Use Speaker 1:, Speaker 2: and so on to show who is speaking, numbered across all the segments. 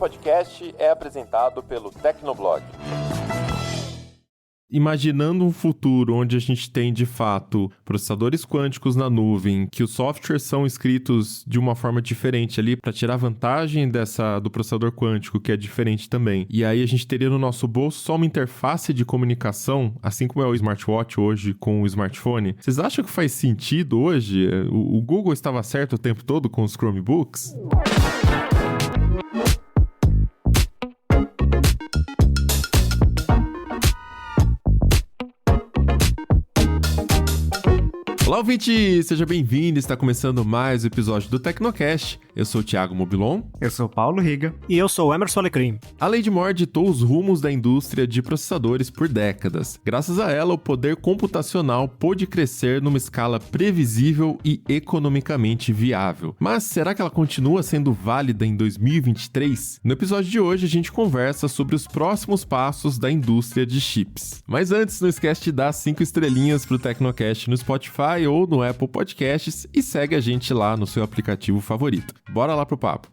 Speaker 1: podcast é apresentado pelo Tecnoblog.
Speaker 2: Imaginando um futuro onde a gente tem, de fato, processadores quânticos na nuvem, que os softwares são escritos de uma forma diferente ali para tirar vantagem do processador quântico, que é diferente também. E aí a gente teria no nosso bolso só uma interface de comunicação, assim como é o smartwatch hoje com o smartphone. Vocês acham que faz sentido hoje? O Google estava certo o tempo todo com os Chromebooks? Olá, ouvinte! Seja bem-vindo! Está começando mais um episódio do Tecnocast. Eu sou o Thiago Mobilon.
Speaker 3: Eu sou o Paulo Riga.
Speaker 4: E eu sou o Emerson Alecrim.
Speaker 2: A Lei de Moore ditou os rumos da indústria de processadores por décadas. Graças a ela, o poder computacional pôde crescer numa escala previsível e economicamente viável. Mas será que ela continua sendo válida em 2023? No episódio de hoje, a gente conversa sobre os próximos passos da indústria de chips. Mas antes, não esquece de dar 5 estrelinhas pro Tecnocast no Spotify ou no Apple Podcasts e segue a gente lá no seu aplicativo favorito. Bora lá pro papo!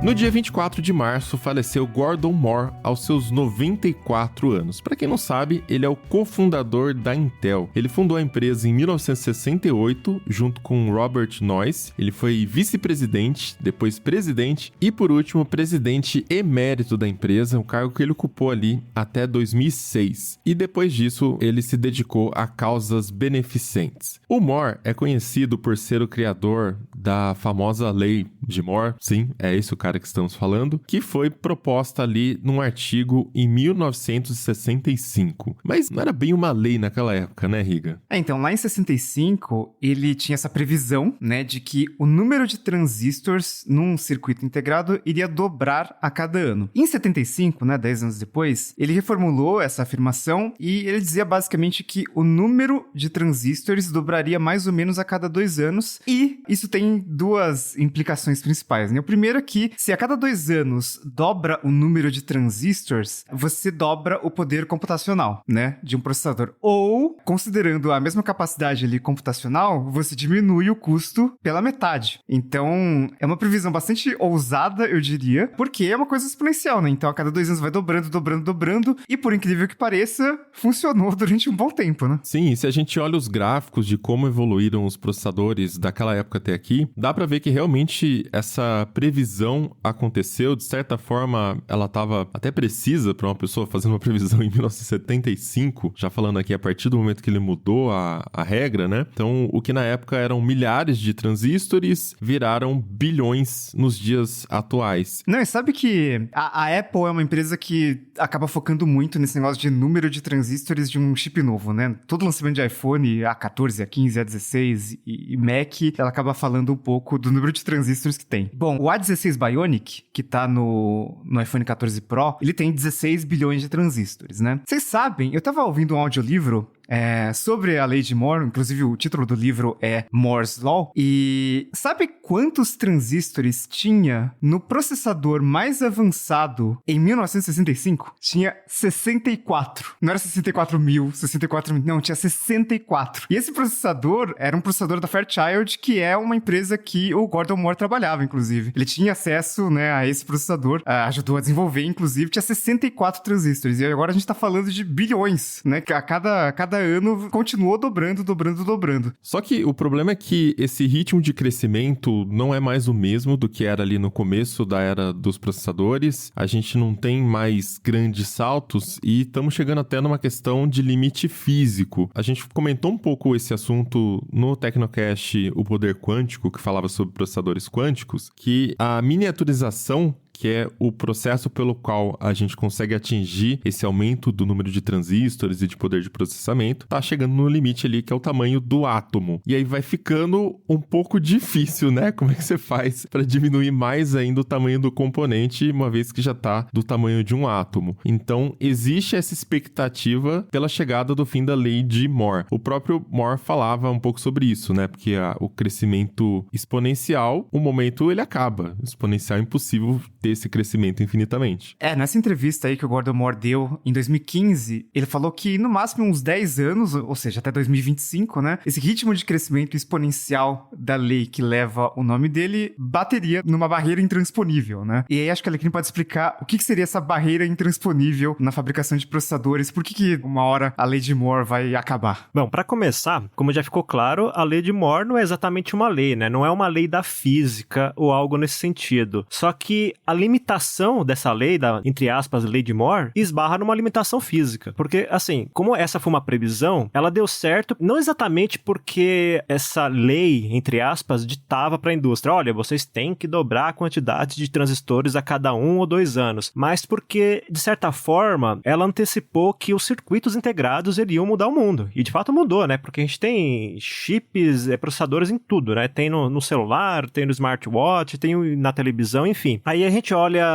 Speaker 2: No dia 24 de março, faleceu Gordon Moore aos seus 94 anos. Para quem não sabe, ele é o cofundador da Intel. Ele fundou a empresa em 1968, junto com Robert Noyce. Ele foi vice-presidente, depois presidente e, por último, presidente emérito da empresa, um cargo que ele ocupou ali até 2006. E depois disso, ele se dedicou a causas beneficentes. O Moore é conhecido por ser o criador da famosa Lei de Moore, sim, é esse o cara que estamos falando, que foi proposta ali num artigo em 1965. Mas não era bem uma lei naquela época, né, Riga?
Speaker 3: Então, lá em 65, ele tinha essa previsão, né, de que o número de transistores num circuito integrado iria dobrar a cada ano. Em 75, né, 10 anos depois, ele reformulou essa afirmação e ele dizia basicamente que o número de transistores dobraria mais ou menos a cada 2 anos, e isso tem duas implicações principais, né? O primeiro é que se a cada 2 anos dobra o número de transistores, você dobra o poder computacional, né, de um processador. Ou, considerando a mesma capacidade ali computacional, você diminui o custo pela metade. Então, é uma previsão bastante ousada, eu diria, porque é uma coisa exponencial, né? Então, a cada 2 anos vai dobrando, e por incrível que pareça, funcionou durante um bom tempo, né?
Speaker 2: Sim, e se a gente olha os gráficos de como evoluíram os processadores daquela época até aqui, dá pra ver que realmente essa previsão aconteceu, de certa forma, ela estava até precisa para uma pessoa fazendo uma previsão em 1975, já falando aqui a partir do momento que ele mudou a regra, né? Então, o que na época eram milhares de transistores viraram bilhões nos dias atuais.
Speaker 3: Não, e sabe que a Apple é uma empresa que acaba focando muito nesse negócio de número de transistores de um chip novo, né? Todo lançamento de iPhone, A14, A15, A16 e Mac, ela acaba falando um pouco do número de transistores que tem. Bom, o A16 Bionic, que tá no iPhone 14 Pro, ele tem 16 bilhões de transistores, né? Vocês sabem, eu tava ouvindo um audiolivro sobre a Lei de Moore, inclusive o título do livro é Moore's Law, e sabe quantos transistores tinha no processador mais avançado em 1965? Tinha 64. Não era 64 mil, não, tinha 64. E esse processador era um processador da Fairchild, que é uma empresa que o Gordon Moore trabalhava, inclusive. Ele tinha acesso, né, a esse processador, ajudou a desenvolver, inclusive, tinha 64 transistores, e agora a gente tá falando de bilhões, né, que a cada ano continuou dobrando.
Speaker 2: Só que o problema é que esse ritmo de crescimento não é mais o mesmo do que era ali no começo da era dos processadores. A gente não tem mais grandes saltos e estamos chegando até numa questão de limite físico. A gente comentou um pouco esse assunto no Tecnocast O Poder Quântico, que falava sobre processadores quânticos, que a miniaturização que é o processo pelo qual a gente consegue atingir esse aumento do número de transistores e de poder de processamento, tá chegando no limite ali, que é o tamanho do átomo. E aí vai ficando um pouco difícil, né? Como é que você faz para diminuir mais ainda o tamanho do componente, uma vez que já tá do tamanho de um átomo? Então, existe essa expectativa pela chegada do fim da lei de Moore. O próprio Moore falava um pouco sobre isso, né? Porque o crescimento exponencial, um momento ele acaba. Exponencial é impossível ter esse crescimento infinitamente.
Speaker 3: Nessa entrevista aí que o Gordon Moore deu em 2015, ele falou que no máximo uns 10 anos, ou seja, até 2025, né? Esse ritmo de crescimento exponencial da lei que leva o nome dele bateria numa barreira intransponível, né? E aí acho que a Alecrim pode explicar o que seria essa barreira intransponível na fabricação de processadores, por que uma hora a lei de Moore vai acabar?
Speaker 4: Bom, para começar, como já ficou claro, a lei de Moore não é exatamente uma lei, né? Não é uma lei da física ou algo nesse sentido. Só que a limitação dessa lei, entre aspas, lei de Moore, esbarra numa limitação física. Porque, assim, como essa foi uma previsão, ela deu certo não exatamente porque essa lei, entre aspas, ditava para a indústria, olha, vocês têm que dobrar a quantidade de transistores a cada 1 ou 2 anos, mas porque, de certa forma, ela antecipou que os circuitos integrados iriam mudar o mundo. E, de fato, mudou, né? Porque a gente tem chips, processadores em tudo, né? Tem no celular, tem no smartwatch, tem na televisão, enfim. Aí a gente olha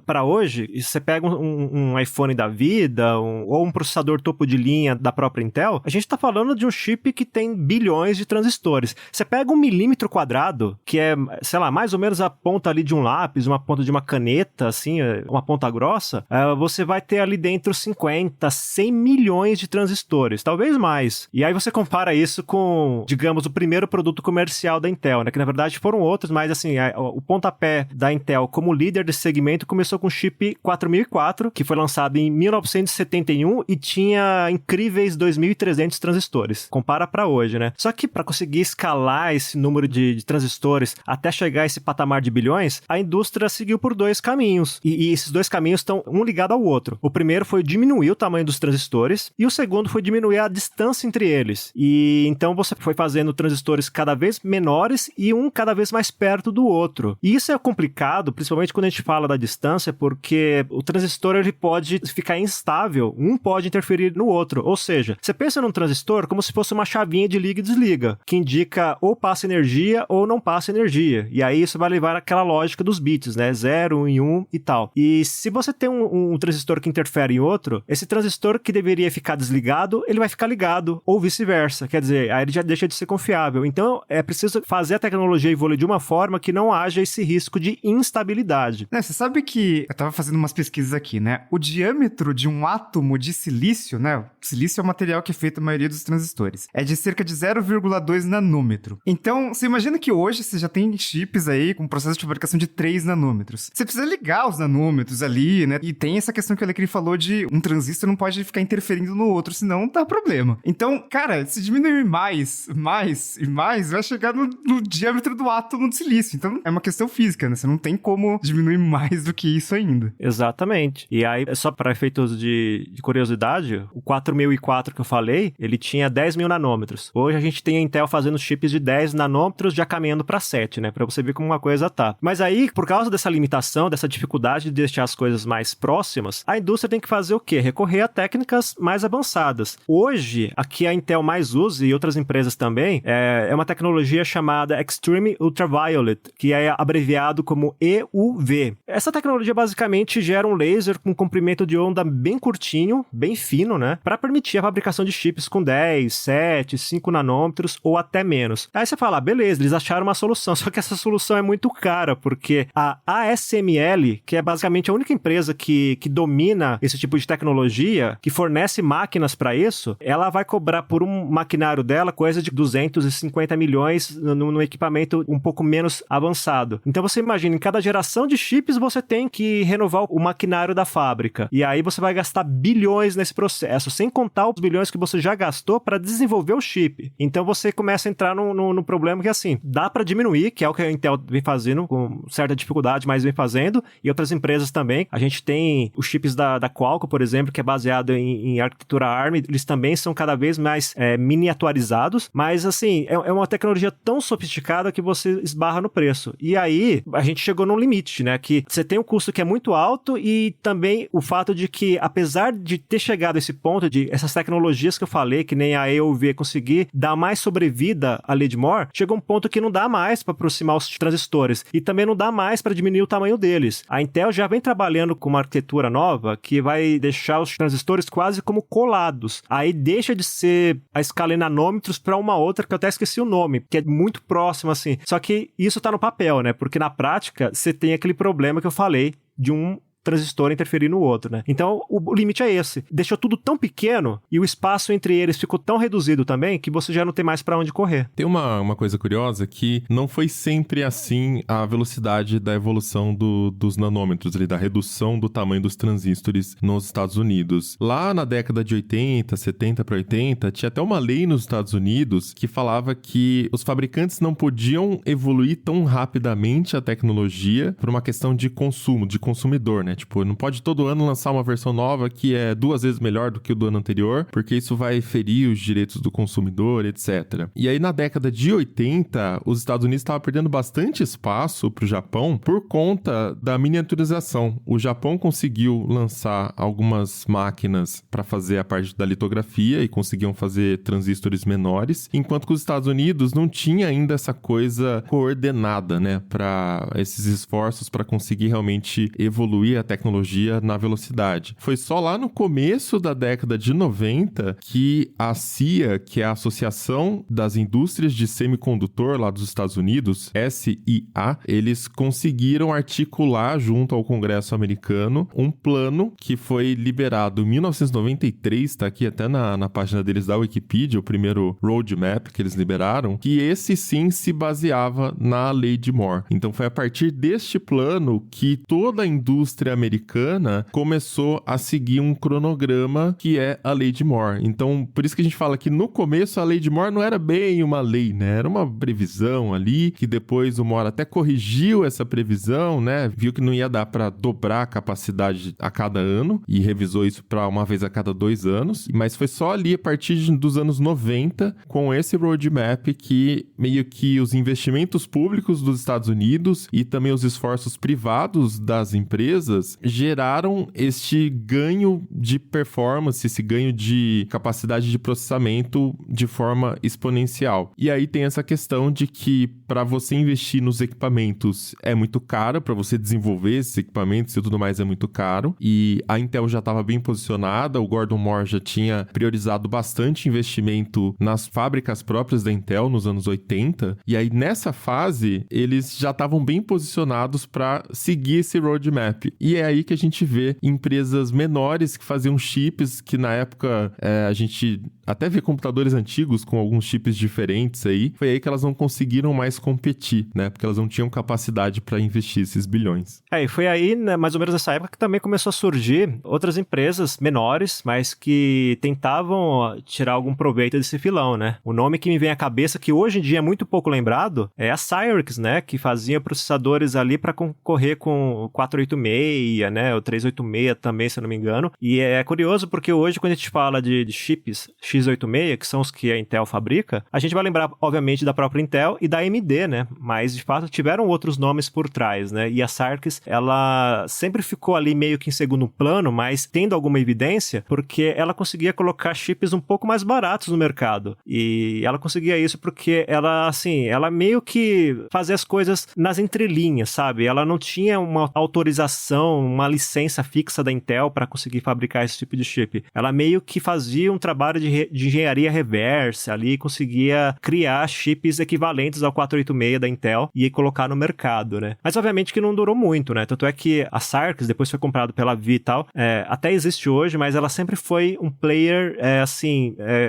Speaker 4: para hoje e você pega um iPhone da vida ou um processador topo de linha da própria Intel, a gente tá falando de um chip que tem bilhões de transistores. Você pega 1 milímetro quadrado, que é, sei lá, mais ou menos a ponta ali de um lápis, uma ponta de uma caneta, assim, uma ponta grossa, você vai ter ali dentro 50, 100 milhões de transistores, talvez mais. E aí você compara isso com, digamos, o primeiro produto comercial da Intel, né? Que na verdade foram outros, mas assim, o pontapé da Intel como líder desse segmento começou com o chip 4004, que foi lançado em 1971 e tinha incríveis 2.300 transistores. Compara para hoje, né? Só que para conseguir escalar esse número de transistores até chegar a esse patamar de bilhões, a indústria seguiu por 2 caminhos. E esses 2 caminhos estão um ligado ao outro. O primeiro foi diminuir o tamanho dos transistores e o segundo foi diminuir a distância entre eles. E então você foi fazendo transistores cada vez menores e um cada vez mais perto do outro. E isso é complicado, principalmente quando a gente fala da distância, porque o transistor ele pode ficar instável, um pode interferir no outro. Ou seja, você pensa num transistor como se fosse uma chavinha de liga e desliga, que indica ou passa energia ou não passa energia. E aí isso vai levar àquela lógica dos bits, né? 0, 1 e 1 e tal. E se você tem um transistor que interfere em outro, esse transistor que deveria ficar desligado, ele vai ficar ligado, ou vice-versa. Quer dizer, aí ele já deixa de ser confiável. Então, é preciso fazer a tecnologia evoluir de uma forma que não haja esse risco de instabilidade.
Speaker 3: Você sabe que eu tava fazendo umas pesquisas aqui, né? O diâmetro de um átomo de silício, né? O silício é o material que é feito a maioria dos transistores. É de cerca de 0,2 nanômetro. Então, você imagina que hoje você já tem chips aí com processo de fabricação de 3 nanômetros. Você precisa ligar os nanômetros ali, né? E tem essa questão que o Alecrim falou de um transistor não pode ficar interferindo no outro, senão dá problema. Então, cara, se diminuir mais, vai chegar no diâmetro do átomo de silício. Então, é uma questão física, né? Você não tem como diminuir mais do que isso ainda.
Speaker 4: Exatamente. E aí, só para efeitos de curiosidade, o 4004 que eu falei, ele tinha 10 mil nanômetros. Hoje a gente tem a Intel fazendo chips de 10 nanômetros já caminhando para 7, né? Para você ver como uma coisa tá. Mas aí, por causa dessa limitação, dessa dificuldade de deixar as coisas mais próximas, a indústria tem que fazer o quê? Recorrer a técnicas mais avançadas. Hoje, a que a Intel mais usa e outras empresas também, é uma tecnologia chamada Extreme Ultraviolet, que é abreviado como EUV. Essa tecnologia basicamente gera um laser com comprimento de onda bem curtinho, bem fino, né? Para permitir a fabricação de chips com 10, 7, 5 nanômetros ou até menos. Aí você fala, beleza, eles acharam uma solução, só que essa solução é muito cara, porque a ASML, que é basicamente a única empresa que domina esse tipo de tecnologia, que fornece máquinas para isso, ela vai cobrar por um maquinário dela coisa de 250 milhões no equipamento um pouco menos avançado. Então você imagina, em cada geração de chips você tem que renovar o maquinário da fábrica. E aí você vai gastar bilhões nesse processo, sem contar os bilhões que você já gastou para desenvolver o chip. Então você começa a entrar no problema que, assim, dá para diminuir, que é o que a Intel vem fazendo com certa dificuldade, mas vem fazendo, e outras empresas também. A gente tem os chips da Qualcomm, por exemplo, que é baseado em arquitetura ARM, eles também são cada vez mais miniaturizados, mas assim, é uma tecnologia tão sofisticada que você esbarra no preço. E aí, a gente chegou num limite. custe, né? Que você tem um custo que é muito alto e também o fato de que, apesar de ter chegado a esse ponto de essas tecnologias que eu falei, que nem a EUV conseguir dar mais sobrevida à lei de Moore, chega um ponto que não dá mais para aproximar os transistores e também não dá mais para diminuir o tamanho deles. A Intel já vem trabalhando com uma arquitetura nova que vai deixar os transistores quase como colados. Aí deixa de ser a escala em nanômetros para uma outra que eu até esqueci o nome, que é muito próximo assim. Só que isso tá no papel, né? Porque na prática você tem aquele problema que eu falei de um transistor interferir no outro, né? Então, o limite é esse. Deixou tudo tão pequeno e o espaço entre eles ficou tão reduzido também que você já não tem mais para onde correr.
Speaker 2: Tem uma coisa curiosa que não foi sempre assim a velocidade da evolução dos nanômetros, ali, da redução do tamanho dos transistores nos Estados Unidos. Lá na década de 80, 70 para 80, tinha até uma lei nos Estados Unidos que falava que os fabricantes não podiam evoluir tão rapidamente a tecnologia por uma questão de consumo, de consumidor, né? Tipo, não pode todo ano lançar uma versão nova que é 2 vezes melhor do que o do ano anterior, porque isso vai ferir os direitos do consumidor, etc. E aí, na década de 80, os Estados Unidos estavam perdendo bastante espaço para o Japão por conta da miniaturização. O Japão conseguiu lançar algumas máquinas para fazer a parte da litografia e conseguiam fazer transistores menores, enquanto que os Estados Unidos não tinha ainda essa coisa coordenada, né, para esses esforços para conseguir realmente evoluir a tecnologia na velocidade. Foi só lá no começo da década de 90 que a CIA, que é a Associação das Indústrias de Semicondutor lá dos Estados Unidos, SIA, eles conseguiram articular junto ao Congresso americano um plano que foi liberado em 1993, tá aqui até na página deles da Wikipedia, o primeiro roadmap que eles liberaram, que esse sim se baseava na lei de Moore. Então foi a partir deste plano que toda a indústria americana começou a seguir um cronograma que é a lei de Moore. Então, por isso que a gente fala que no começo a lei de Moore não era bem uma lei, né? Era uma previsão ali, que depois o Moore até corrigiu essa previsão, né? Viu que não ia dar para dobrar a capacidade a cada ano e revisou isso para uma vez a cada 2 anos. Mas foi só ali a partir dos anos 90, com esse roadmap, que meio que os investimentos públicos dos Estados Unidos e também os esforços privados das empresas geraram este ganho de performance, esse ganho de capacidade de processamento de forma exponencial. E aí tem essa questão de que para você investir nos equipamentos é muito caro, para você desenvolver esses equipamentos e tudo mais é muito caro, e a Intel já estava bem posicionada, o Gordon Moore já tinha priorizado bastante investimento nas fábricas próprias da Intel nos anos 80, e aí nessa fase eles já estavam bem posicionados para seguir esse roadmap. E é aí que a gente vê empresas menores que faziam chips que na época a gente até vê computadores antigos com alguns chips diferentes aí. Foi aí que elas não conseguiram mais competir, né? Porque elas não tinham capacidade para investir esses bilhões.
Speaker 4: E foi aí, né, mais ou menos nessa época, que também começou a surgir outras empresas menores, mas que tentavam tirar algum proveito desse filão, né? O nome que me vem à cabeça, que hoje em dia é muito pouco lembrado, é a Cyrix, né? Que fazia processadores ali para concorrer com o 486, né? O 386 também, se eu não me engano. E é curioso porque hoje, quando a gente fala de chips x86, que são os que a Intel fabrica, a gente vai lembrar, obviamente, da própria Intel e da AMD, né? Mas, de fato, tiveram outros nomes por trás, né? E a Cyrix, ela sempre ficou ali meio que em segundo plano, mas tendo alguma evidência, porque ela conseguia colocar chips um pouco mais baratos no mercado. E ela conseguia isso porque ela, assim, ela meio que fazia as coisas nas entrelinhas, sabe? Ela não tinha uma autorização, uma licença fixa da Intel para conseguir fabricar esse tipo de chip. Ela meio que fazia um trabalho de engenharia reversa ali e conseguia criar chips equivalentes ao 486 da Intel e colocar no mercado, né? Mas obviamente que não durou muito, né? Tanto é que a Cyrix, depois foi comprado pela VI e tal, até existe hoje, mas ela sempre foi um player,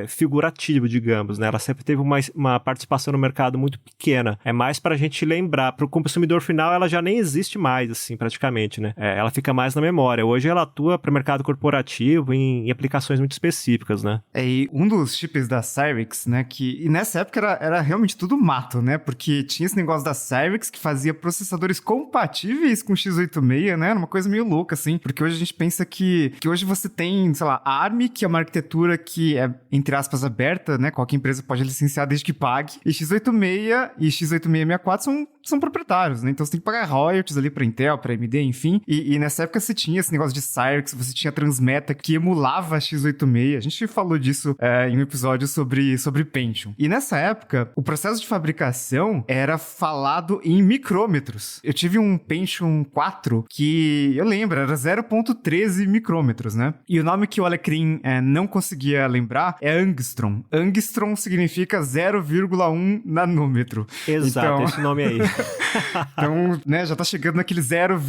Speaker 4: figurativo, digamos, né? Ela sempre teve uma participação no mercado muito pequena. É mais pra gente lembrar, pro consumidor final ela já nem existe mais, assim, praticamente, né? Ela fica mais na memória. Hoje ela atua para o mercado corporativo em aplicações muito específicas, né?
Speaker 3: E um dos chips da Cyrix, né, e nessa época era realmente tudo mato, né, porque tinha esse negócio da Cyrix que fazia processadores compatíveis com x86, né, era uma coisa meio louca, assim, porque hoje a gente pensa que hoje você tem, sei lá, a ARM, que é uma arquitetura que é, entre aspas, aberta, né, qualquer empresa pode licenciar desde que pague, e x86 e x8664 são proprietários, né, então você tem que pagar royalties ali pra Intel, pra AMD, enfim, e nessa época você tinha esse negócio de Cyrix, você tinha Transmeta que emulava a x86, a gente falou disso em um episódio sobre Pentium. E nessa época, o processo de fabricação era falado em micrômetros. Eu tive um Pentium 4 que, eu lembro, era 0.13 micrômetros, né? E o nome que o Alecrim não conseguia lembrar é angstrom. Angstrom significa 0,1 nanômetro.
Speaker 4: Exato,
Speaker 3: então,
Speaker 4: esse nome aí.
Speaker 3: Então, né, já tá chegando naquele 0,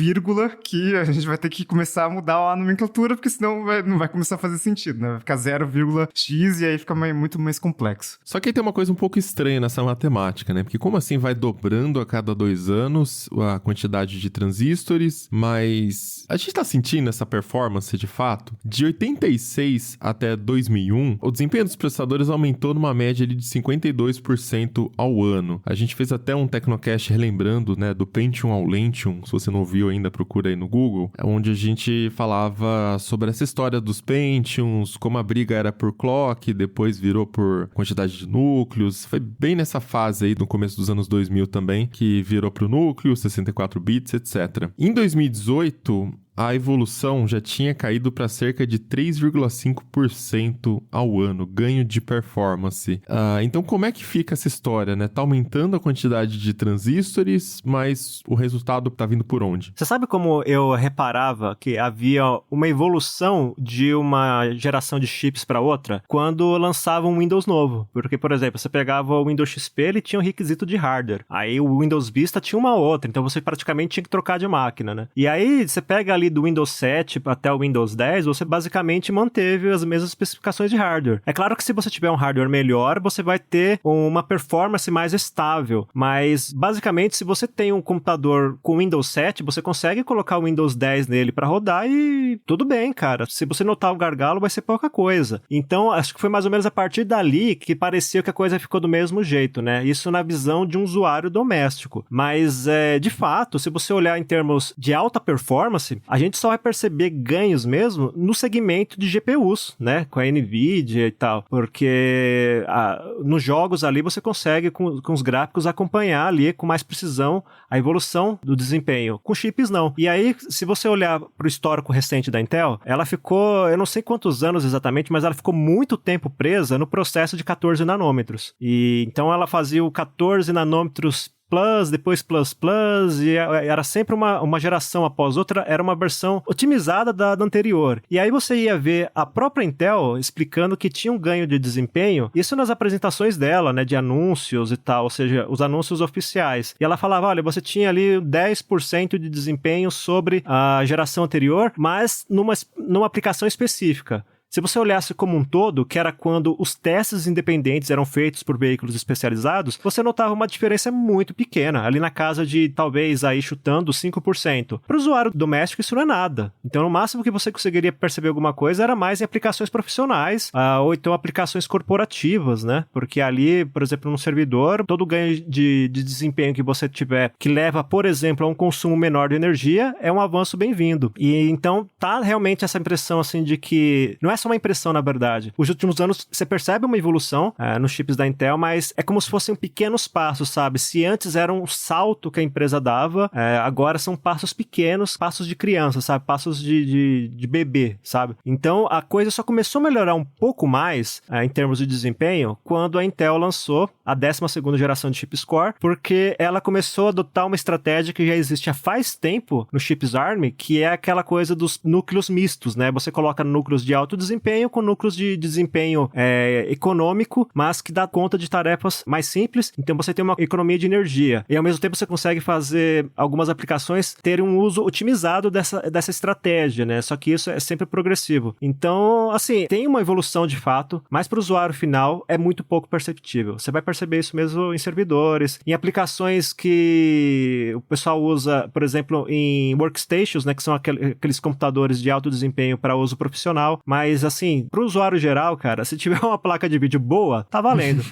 Speaker 3: que a gente vai ter que começar a mudar a nomenclatura, porque senão não vai começar a fazer sentido, né? Vai ficar 0,x e aí fica muito mais complexo.
Speaker 2: Só que aí tem uma coisa um pouco estranha nessa matemática, né? Porque como assim vai dobrando a cada 2 anos a quantidade de transistores, mas a gente tá sentindo essa performance de fato? De 86 até 2001, o desempenho dos processadores aumentou numa média ali de 52% ao ano. A gente fez até um Tecnocast relembrando, né, do Pentium ao Lentium, se você não ouviu ainda, procura aí no Google, onde a gente falava sobre essa história dos Pentiums, como a briga era por clock, depois virou por quantidade de núcleos. Foi bem nessa fase aí, no começo dos anos 2000 também, que virou pro núcleo, 64 bits, etc. Em 2018... a evolução já tinha caído para cerca de 3,5% ao ano, ganho de performance. Então, como é que fica essa história, né? Tá aumentando a quantidade de transistores, mas o resultado tá vindo por onde?
Speaker 4: Você sabe como eu reparava que havia uma evolução de uma geração de chips para outra quando lançava um Windows novo? Porque, por exemplo, você pegava o Windows XP, ele tinha um requisito de hardware. Aí o Windows Vista tinha uma outra, então você praticamente tinha que trocar de máquina, né? E aí você pega ali do Windows 7 até o Windows 10, você basicamente manteve as mesmas especificações de hardware. É claro que se você tiver um hardware melhor, você vai ter uma performance mais estável, mas basicamente se você tem um computador com Windows 7, você consegue colocar o Windows 10 nele para rodar e tudo bem, cara. Se você notar o gargalo, vai ser pouca coisa. Então, acho que foi mais ou menos a partir dali que parecia que a coisa ficou do mesmo jeito, né? Isso na visão de um usuário doméstico. Mas, de fato, se você olhar em termos de alta performance, a gente só vai perceber ganhos mesmo no segmento de GPUs, né? Com a NVIDIA e tal. Porque nos jogos ali você consegue, com os gráficos, acompanhar ali com mais precisão a evolução do desempenho. Com chips, não. E aí, se você olhar para o histórico recente da Intel, ela ficou, eu não sei quantos anos exatamente, mas ela ficou muito tempo presa no processo de 14 nanômetros. E então ela fazia o 14 nanômetros Plus, depois Plus Plus, e era sempre uma geração após outra, era uma versão otimizada da anterior. E aí você ia ver a própria Intel explicando que tinha um ganho de desempenho, isso nas apresentações dela, né, de anúncios e tal, ou seja, os anúncios oficiais. E ela falava, olha, você tinha ali 10% de desempenho sobre a geração anterior, mas numa aplicação específica. Se você olhasse como um todo, que era quando os testes independentes eram feitos por veículos especializados, você notava uma diferença muito pequena, ali na casa de, talvez, aí chutando 5%. Para o usuário doméstico, isso não é nada. Então, no máximo que você conseguiria perceber alguma coisa era mais em aplicações profissionais, ou então aplicações corporativas, né? Porque ali, por exemplo, no servidor, todo ganho de desempenho que você tiver, que leva, por exemplo, a um consumo menor de energia, é um avanço bem-vindo. E então, tá realmente essa impressão, assim, de que não é só uma impressão, na verdade. Os últimos anos, você percebe uma evolução nos chips da Intel, mas é como se fossem pequenos passos, sabe? Se antes era um salto que a empresa dava, agora são passos pequenos, passos de criança, sabe? Passos de bebê, sabe? Então, a coisa só começou a melhorar um pouco mais em termos de desempenho quando a Intel lançou a 12ª geração de chips Core, porque ela começou a adotar uma estratégia que já existe há faz tempo nos chips ARM, que é aquela coisa dos núcleos mistos, né? Você coloca núcleos de alto desempenho desempenho com núcleos de desempenho econômico, mas que dá conta de tarefas mais simples, então você tem uma economia de energia. E ao mesmo tempo você consegue fazer algumas aplicações terem um uso otimizado dessa estratégia, né? Só que isso é sempre progressivo. Então, assim, tem uma evolução de fato, mas para o usuário final é muito pouco perceptível. Você vai perceber isso mesmo em servidores, em aplicações que o pessoal usa, por exemplo, em workstations, né? Que são aqueles computadores de alto desempenho para uso profissional. Mas, assim, para o usuário geral, cara, se tiver uma placa de vídeo boa, tá valendo.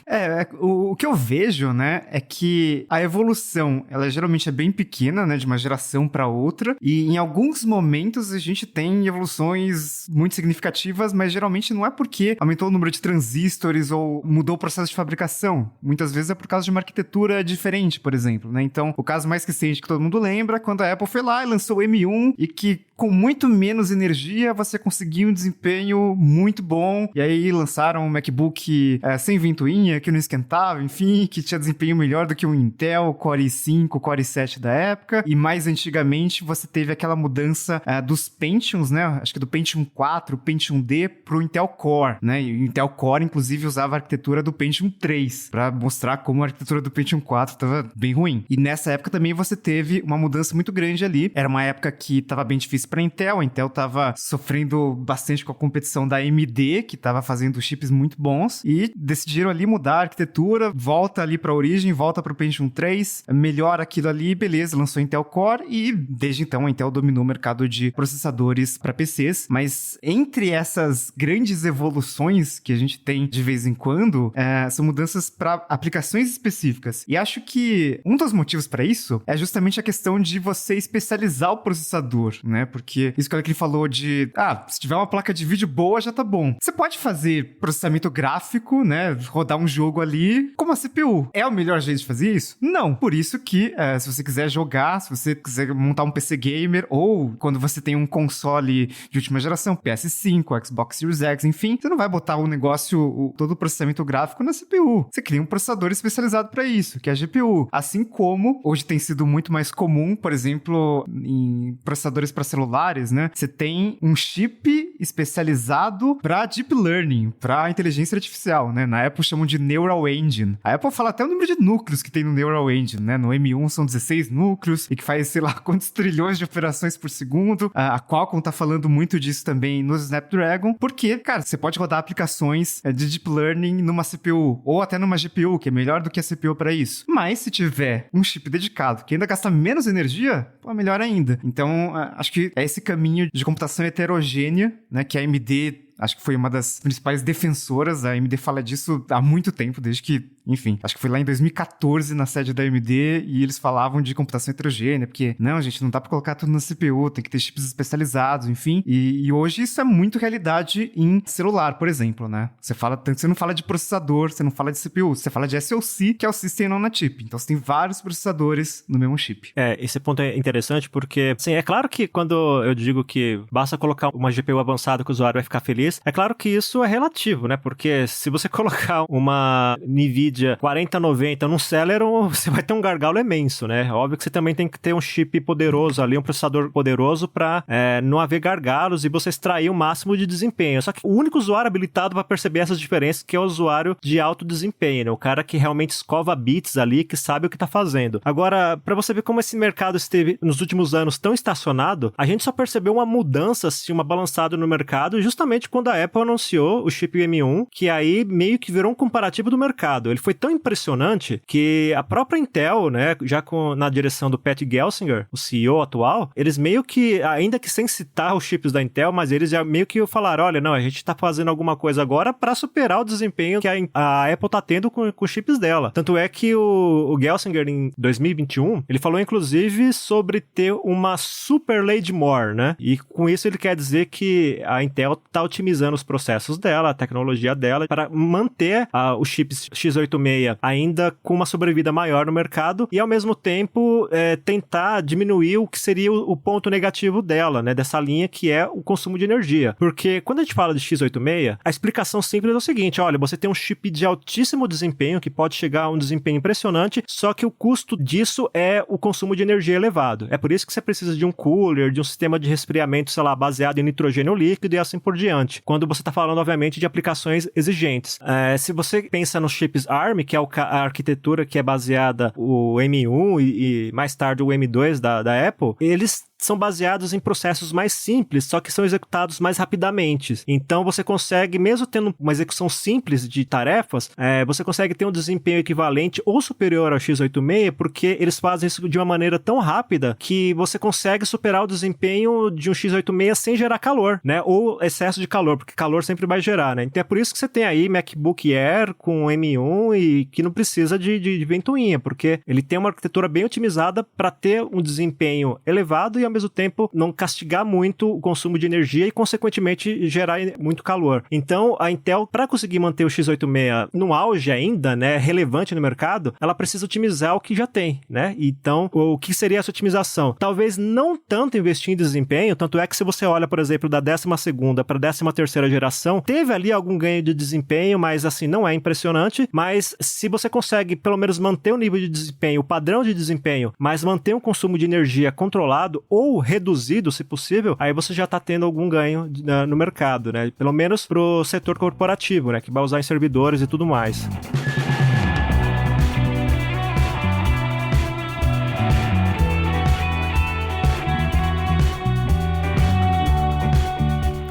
Speaker 3: O que eu vejo, né, é que a evolução, ela geralmente é bem pequena, né, de uma geração para outra, e em alguns momentos a gente tem evoluções muito significativas, mas geralmente não é porque aumentou o número de transistores ou mudou o processo de fabricação. Muitas vezes é por causa de uma arquitetura diferente, por exemplo, né? Então, o caso mais recente que todo mundo lembra, quando a Apple foi lá e lançou o M1 e que com muito menos energia você conseguiu um desempenho muito bom, e aí lançaram um MacBook sem ventoinha, que não esquentava, enfim, que tinha desempenho melhor do que um Intel Core i5, Core i7 da época, e mais antigamente você teve aquela mudança dos Pentiums, né, acho que do Pentium 4, Pentium D pro Intel Core, né, e o Intel Core inclusive usava a arquitetura do Pentium 3, para mostrar como a arquitetura do Pentium 4 estava bem ruim. E nessa época também você teve uma mudança muito grande ali, era uma época que estava bem difícil para Intel, a Intel estava sofrendo bastante com a competição da AMD, que estava fazendo chips muito bons, e decidiram ali mudar a arquitetura, volta ali para a origem, volta para o Pentium 3, melhora aquilo ali, beleza, lançou Intel Core, e desde então a Intel dominou o mercado de processadores para PCs, mas entre essas grandes evoluções que a gente tem de vez em quando, são mudanças para aplicações específicas, e acho que um dos motivos para isso é justamente a questão de você especializar o processador, né, porque isso que ele falou de, se tiver uma placa de vídeo boa já tá bom. Você pode fazer processamento gráfico, né, rodar um jogo ali com uma CPU. É o melhor jeito de fazer isso? Não. Por isso que, se você quiser jogar, se você quiser montar um PC gamer, ou quando você tem um console de última geração, PS5, Xbox Series X, enfim, você não vai botar o negócio, todo o processamento gráfico na CPU. Você cria um processador especializado para isso, que é a GPU. Assim como hoje tem sido muito mais comum, por exemplo, em processadores para celulares, né? Você tem um chip especializado para Deep Learning, para inteligência artificial, né? Na Apple chamam de Neural Engine. A Apple fala até o número de núcleos que tem no Neural Engine, né? No M1 são 16 núcleos e que faz, sei lá, quantos trilhões de operações por segundo. A Qualcomm tá falando muito disso também no Snapdragon, porque, cara, você pode rodar aplicações de Deep Learning numa CPU ou até numa GPU, que é melhor do que a CPU para isso. Mas se tiver um chip dedicado que ainda gasta menos energia, pô, melhor ainda. Então, acho que é esse caminho de computação heterogênea, né, que a AMD acho que foi uma das principais defensoras. A AMD fala disso há muito tempo, desde que, enfim, acho que foi lá em 2014 na sede da AMD e eles falavam de computação heterogênea, porque, não, gente, não dá pra colocar tudo na CPU, tem que ter chips especializados, enfim. E hoje isso é muito realidade em celular, por exemplo, né? Você não fala de processador, você não fala de CPU, você fala de SoC, que é o System On a Chip. Então você tem vários processadores no mesmo chip.
Speaker 4: Esse ponto é interessante porque, assim, é claro que quando eu digo que basta colocar uma GPU avançada que o usuário vai ficar feliz, é claro que isso é relativo, né? Porque se você colocar uma NVIDIA 4090 num Celeron, você vai ter um gargalo imenso, né? Óbvio que você também tem que ter um chip poderoso ali, um processador poderoso para não haver gargalos e você extrair o máximo de desempenho. Só que o único usuário habilitado vai perceber essas diferenças, que é o usuário de alto desempenho, né? O cara que realmente escova bits ali, que sabe o que tá fazendo. Agora, para você ver como esse mercado esteve nos últimos anos tão estacionado, a gente só percebeu uma mudança, assim, uma balançada no mercado, justamente quando a Apple anunciou o chip M1, que aí meio que virou um comparativo do mercado. Ele foi tão impressionante que a própria Intel, né, já na direção do Pat Gelsinger, o CEO atual, eles meio que, ainda que sem citar os chips da Intel, mas eles já meio que falaram, olha, não, a gente tá fazendo alguma coisa agora para superar o desempenho que a Apple tá tendo com os chips dela. Tanto é que o Gelsinger, em 2021, ele falou inclusive sobre ter uma super Lady Moore, né? E com isso ele quer dizer que a Intel tá otimizando os processos dela, a tecnologia dela, para manter os chips x86 ainda com uma sobrevida maior no mercado e, ao mesmo tempo, tentar diminuir o que seria o ponto negativo dela, né? Dessa linha, que é o consumo de energia. Porque quando a gente fala de x86, a explicação simples é o seguinte, olha, você tem um chip de altíssimo desempenho, que pode chegar a um desempenho impressionante, só que o custo disso é o consumo de energia elevado. É por isso que você precisa de um cooler, de um sistema de resfriamento, sei lá, baseado em nitrogênio líquido e assim por diante. interessante quando você está falando, obviamente, de aplicações exigentes. Se você pensa nos chips ARM, que é a arquitetura que é baseada o M1 e mais tarde o M2 da Apple, eles são baseados em processos mais simples, só que são executados mais rapidamente. Então você consegue, mesmo tendo uma execução simples de tarefas, você consegue ter um desempenho equivalente ou superior ao x86, porque eles fazem isso de uma maneira tão rápida que você consegue superar o desempenho de um x86 sem gerar calor, né? Ou excesso de calor, porque calor sempre vai gerar, né? Então é por isso que você tem aí MacBook Air com M1 e que não precisa de ventoinha, porque ele tem uma arquitetura bem otimizada para ter um desempenho elevado e ao mesmo tempo não castigar muito o consumo de energia e consequentemente gerar muito calor. Então a Intel, para conseguir manter o x86 no auge ainda, né, relevante no mercado, ela precisa otimizar o que já tem, né? Então o que seria essa otimização? Talvez não tanto investir em desempenho, tanto é que se você olha, por exemplo, da 12ª para a 13ª geração, teve ali algum ganho de desempenho, mas assim, não é impressionante, mas se você consegue pelo menos manter o nível de desempenho, o padrão de desempenho, mas manter um consumo de energia controlado ou reduzido, se possível, aí você já está tendo algum ganho no mercado, né? Pelo menos pro setor corporativo, né? Que vai usar em servidores e tudo mais.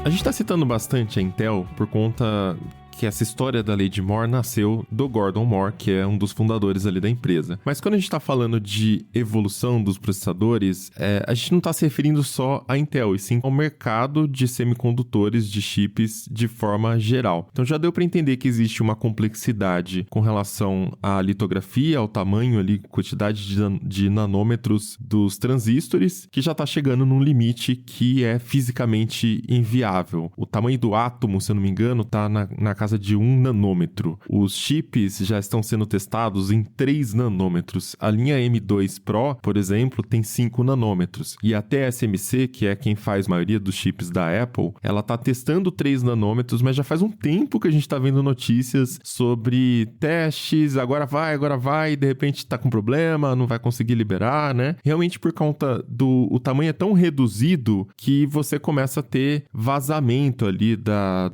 Speaker 2: A gente está citando bastante a Intel por conta que essa história da Lei de Moore nasceu do Gordon Moore, que é um dos fundadores ali da empresa. Mas quando a gente está falando de evolução dos processadores, a gente não está se referindo só à Intel, e sim ao mercado de semicondutores, de chips, de forma geral. Então já deu para entender que existe uma complexidade com relação à litografia, ao tamanho ali, quantidade de nanômetros dos transistores, que já está chegando num limite que é fisicamente inviável. O tamanho do átomo, se eu não me engano, está na casa de 1 nanômetro. Os chips já estão sendo testados em 3 nanômetros. A linha M2 Pro, por exemplo, tem 5 nanômetros. E a TSMC, que é quem faz a maioria dos chips da Apple, ela está testando 3 nanômetros, mas já faz um tempo que a gente está vendo notícias sobre testes, agora vai, e de repente está com problema, não vai conseguir liberar, né? Realmente por conta o tamanho é tão reduzido que você começa a ter vazamento ali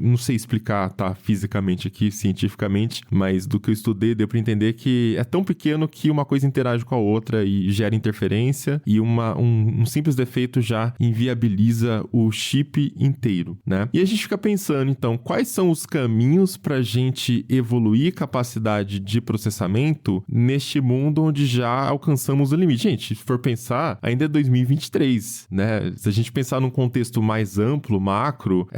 Speaker 2: não sei explicar, tá? Fisicamente aqui, cientificamente, mas do que eu estudei deu para entender que é tão pequeno que uma coisa interage com a outra e gera interferência, e um simples defeito já inviabiliza o chip inteiro, né? E a gente fica pensando, então, quais são os caminhos para a gente evoluir capacidade de processamento neste mundo onde já alcançamos o limite? Gente, se for pensar, ainda é 2023, né? Se a gente pensar num contexto mais amplo, macro,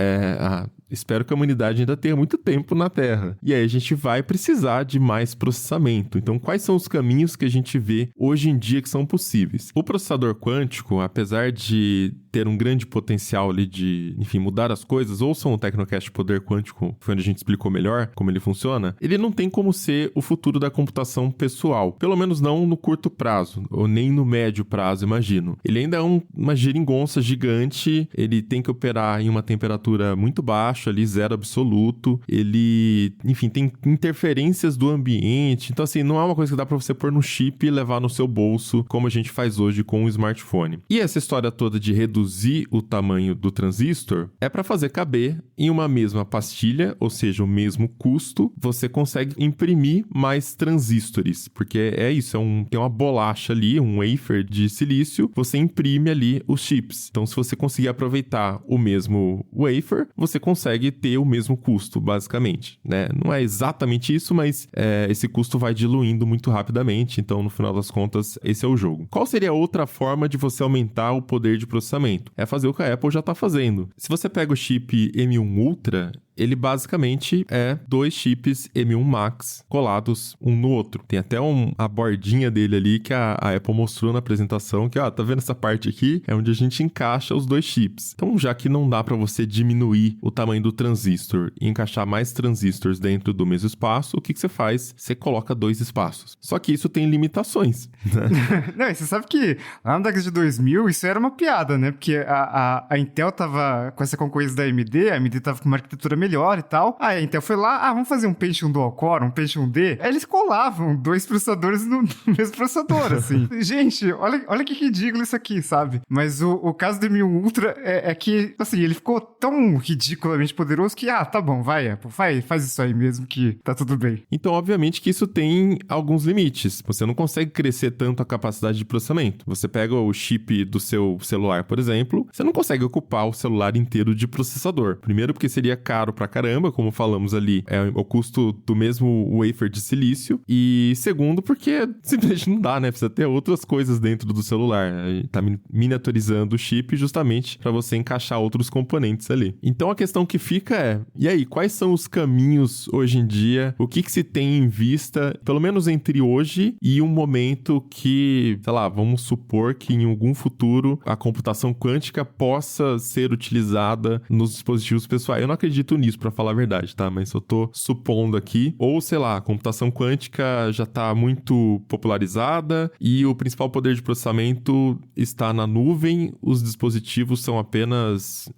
Speaker 2: espero que a humanidade ainda tenha muito tempo na Terra. E aí a gente vai precisar de mais processamento. Então, quais são os caminhos que a gente vê hoje em dia que são possíveis? O processador quântico, apesar de ter um grande potencial ali de, enfim, mudar as coisas, ouçam o Tecnocast Poder Quântico, foi onde a gente explicou melhor como ele funciona, ele não tem como ser o futuro da computação pessoal. Pelo menos não no curto prazo, ou nem no médio prazo, imagino. Ele ainda é uma geringonça gigante, ele tem que operar em uma temperatura muito baixa, ali, zero absoluto. Ele, enfim, tem interferências do ambiente. Então, assim, não é uma coisa que dá pra você pôr no chip e levar no seu bolso, como a gente faz hoje com o smartphone. E essa história toda de reduzir o tamanho do transistor é para fazer caber em uma mesma pastilha, ou seja, o mesmo custo, você consegue imprimir mais transistores, porque é isso, tem uma bolacha ali, um wafer de silício, você imprime ali os chips. Então, se você conseguir aproveitar o mesmo wafer, você consegue ter o mesmo custo, basicamente, né? Não é exatamente isso, mas esse custo vai diluindo muito rapidamente, então, no final das contas, esse é o jogo. Qual seria outra forma de você aumentar o poder de processamento? É fazer o que a Apple já está fazendo. Se você pega o chip M1 Ultra, ele basicamente é 2 chips M1 Max colados um no outro. Tem até a bordinha dele ali que a Apple mostrou na apresentação, que, tá vendo essa parte aqui? É onde a gente encaixa os 2 chips. Então, já que não dá para você diminuir o tamanho do transistor e encaixar mais transistores dentro do mesmo espaço, o que você faz? Você coloca 2 espaços. Só que isso tem limitações, né?
Speaker 3: Não, e você sabe que lá na década de 2000, isso era uma piada, né? Porque a Intel tava com essa concorrência da AMD, a AMD tava com uma arquitetura melhor e tal. Aí a Intel foi lá, vamos fazer um Pentium Dual Core, um Pentium D. Aí eles colavam 2 processadores no mesmo processador, assim. Gente, olha que ridículo isso aqui, sabe? Mas o caso do M1 Ultra é que, assim, ele ficou tão ridiculamente poderoso que, tá bom, vai, Apple, faz isso aí mesmo que tá tudo bem.
Speaker 2: Então, obviamente que isso tem alguns limites. Você não consegue crescer tanto a capacidade de processamento. Você pega o chip do seu celular, por exemplo, você não consegue ocupar o celular inteiro de processador. Primeiro porque seria caro pra caramba, como falamos ali, é o custo do mesmo wafer de silício. E segundo porque simplesmente não dá, né? Precisa ter outras coisas dentro do celular. A gente tá miniaturizando o chip justamente para você encaixar outros componentes ali. Então a questão que fica é, e aí, quais são os caminhos hoje em dia? O que se tem em vista, pelo menos entre hoje e um momento que, sei lá, vamos supor que em algum futuro a computação quântica possa ser utilizada nos dispositivos pessoais. Eu não acredito nisso, pra falar a verdade, tá? Mas eu tô supondo aqui. Ou, sei lá, a computação quântica já tá muito popularizada e o principal poder de processamento está na nuvem. Os dispositivos são apenas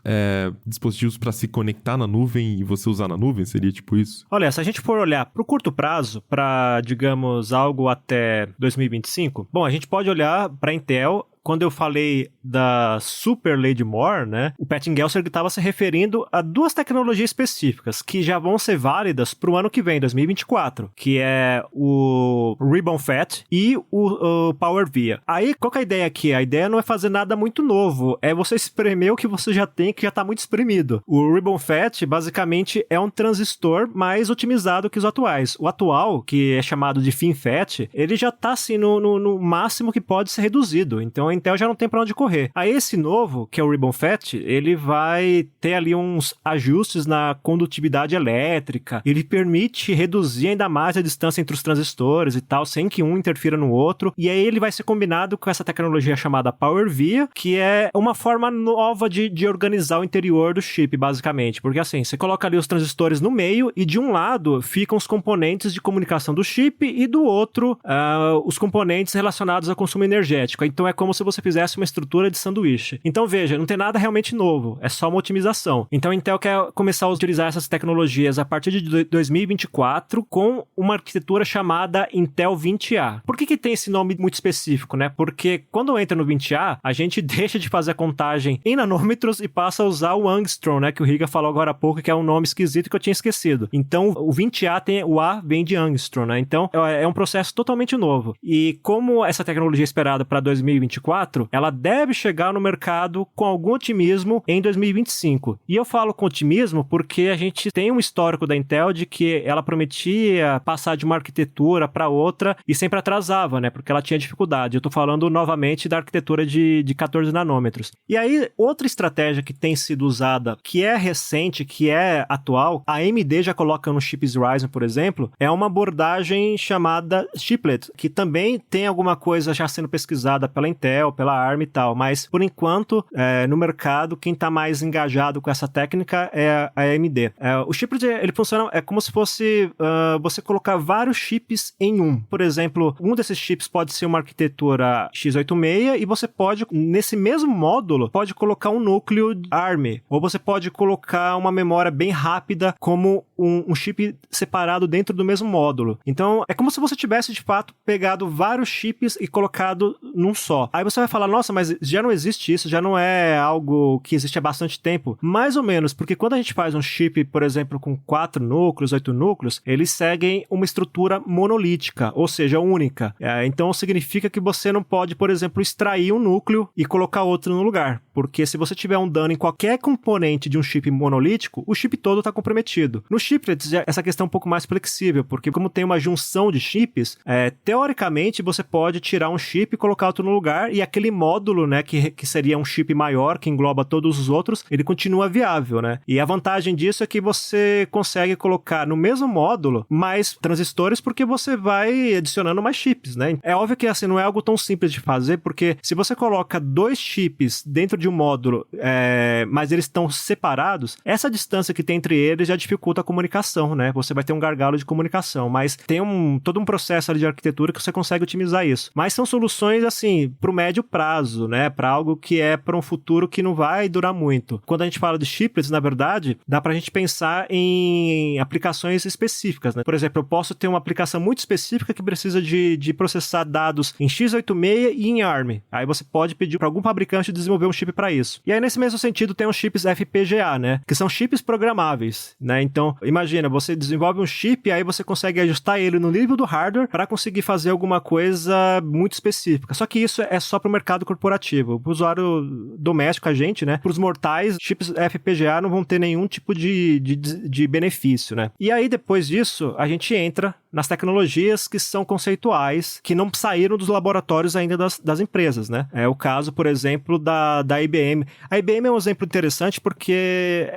Speaker 2: dispositivos para se conectar na nuvem e você usar na nuvem? Seria tipo isso?
Speaker 4: Olha, se a gente for olhar pro curto prazo, para, digamos, algo até 2025, bom, a gente pode olhar para Intel. Quando eu falei da Super Lady Moore, né, o Pat Gelsinger estava se referindo a 2 tecnologias específicas que já vão ser válidas para o ano que vem, 2024, que é o Ribbon Fat e o Power Via. Aí, qual que é a ideia aqui? A ideia não é fazer nada muito novo, é você espremer o que você já tem, que já está muito espremido. O Ribbon Fat, basicamente, é um transistor mais otimizado que os atuais. O atual, que é chamado de FinFET, ele já está assim, no máximo que pode ser reduzido. Então, a Intel já não tem para onde correr. Aí esse novo, que é o Ribbon Fat, ele vai ter ali uns ajustes na condutividade elétrica, ele permite reduzir ainda mais a distância entre os transistores e tal, sem que um interfira no outro, e aí ele vai ser combinado com essa tecnologia chamada Power Via, que é uma forma nova de organizar o interior do chip, basicamente, porque assim, você coloca ali os transistores no meio e de um lado ficam os componentes de comunicação do chip e do outro os componentes relacionados ao consumo energético. Então é como se você fizesse uma estrutura de sanduíche. Então veja, não tem nada realmente novo, é só uma otimização. Então a Intel quer começar a utilizar essas tecnologias a partir de 2024 com uma arquitetura chamada Intel 20A. Por que tem esse nome muito específico, né? Porque quando entra no 20A, a gente deixa de fazer a contagem em nanômetros e passa a usar o Angstrom, né? Que o Riga falou agora há pouco, que é um nome esquisito que eu tinha esquecido. Então o 20A o A vem de Angstrom, né? Então é um processo totalmente novo. E como essa tecnologia é esperada para 2024, ela deve chegar no mercado com algum otimismo em 2025. E eu falo com otimismo porque a gente tem um histórico da Intel de que ela prometia passar de uma arquitetura para outra e sempre atrasava, né? Porque ela tinha dificuldade. Eu tô falando novamente da arquitetura de 14 nanômetros. E aí, outra estratégia que tem sido usada, que é recente, que é atual, a AMD já coloca nos chips Ryzen, por exemplo, é uma abordagem chamada chiplet, que também tem alguma coisa já sendo pesquisada pela Intel, pela ARM e tal, mas por enquanto no mercado quem está mais engajado com essa técnica é a AMD. O chiplet ele funciona como se fosse você colocar vários chips em um. Por exemplo, um desses chips pode ser uma arquitetura x86 e você pode, nesse mesmo módulo, pode colocar um núcleo ARM, ou você pode colocar uma memória bem rápida como um chip separado dentro do mesmo módulo. Então, é como se você tivesse, de fato, pegado vários chips e colocado num só. Aí você vai falar, nossa, mas já não existe isso, já não é algo que existe há bastante tempo. Mais ou menos, porque quando a gente faz um chip, por exemplo, com 4 núcleos, 8 núcleos, eles seguem uma estrutura monolítica, ou seja, única. Então, significa que você não pode, por exemplo, extrair um núcleo e colocar outro no lugar. Porque se você tiver um dano em qualquer componente de um chip monolítico, o chip todo está comprometido. No chiplets, essa questão é um pouco mais flexível, porque como tem uma junção de chips, teoricamente você pode tirar um chip e colocar outro no lugar, e aquele módulo, né, que seria um chip maior, que engloba todos os outros, ele continua viável, né? E a vantagem disso é que você consegue colocar no mesmo módulo mais transistores, porque você vai adicionando mais chips, né? É óbvio que assim, não é algo tão simples de fazer, porque se você coloca 2 chips dentro de um módulo, mas eles estão separados, essa distância que tem entre eles já dificulta a comunicação, né? Você vai ter um gargalo de comunicação, mas tem todo um processo ali de arquitetura que você consegue otimizar isso. Mas são soluções, assim, pro médio prazo, né? Para algo que é para um futuro que não vai durar muito. Quando a gente fala de chiplets, na verdade, dá pra gente pensar em aplicações específicas, né? Por exemplo, eu posso ter uma aplicação muito específica que precisa de processar dados em x86 e em ARM. Aí você pode pedir para algum fabricante desenvolver um chip para isso. E aí, nesse mesmo sentido, tem os chips FPGA, né? Que são chips programáveis, né? Então, imagina, você desenvolve um chip e aí você consegue ajustar ele no nível do hardware para conseguir fazer alguma coisa muito específica. Só que isso é só para o mercado corporativo. Para o usuário doméstico, a gente, né? Para os mortais, chips FPGA não vão ter nenhum tipo de benefício, né? E aí, depois disso, a gente entra nas tecnologias que são conceituais, que não saíram dos laboratórios ainda das empresas, né? É o caso, por exemplo, da IBM. A IBM é um exemplo interessante porque